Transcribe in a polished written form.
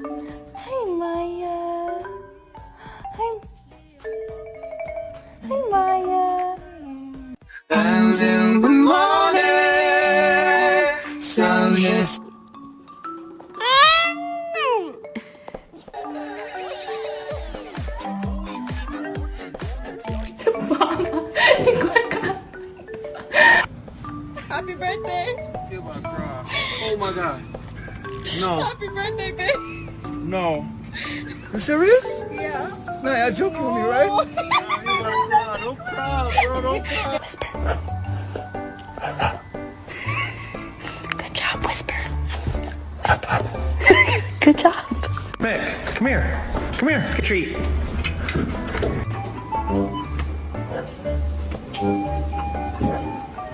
Hi, Maya. Hi. Hi, Maya. And in the morning, sun is Happy birthday! Oh my god. No. Happy birthday, babe! No. You serious? Yeah. Nah, you're joking with me, right? Don't cry, bro. Don't cry. Whisper. Good job, Whisper. Whisper. Good job. Mick, come here. Come here, let's get a treat.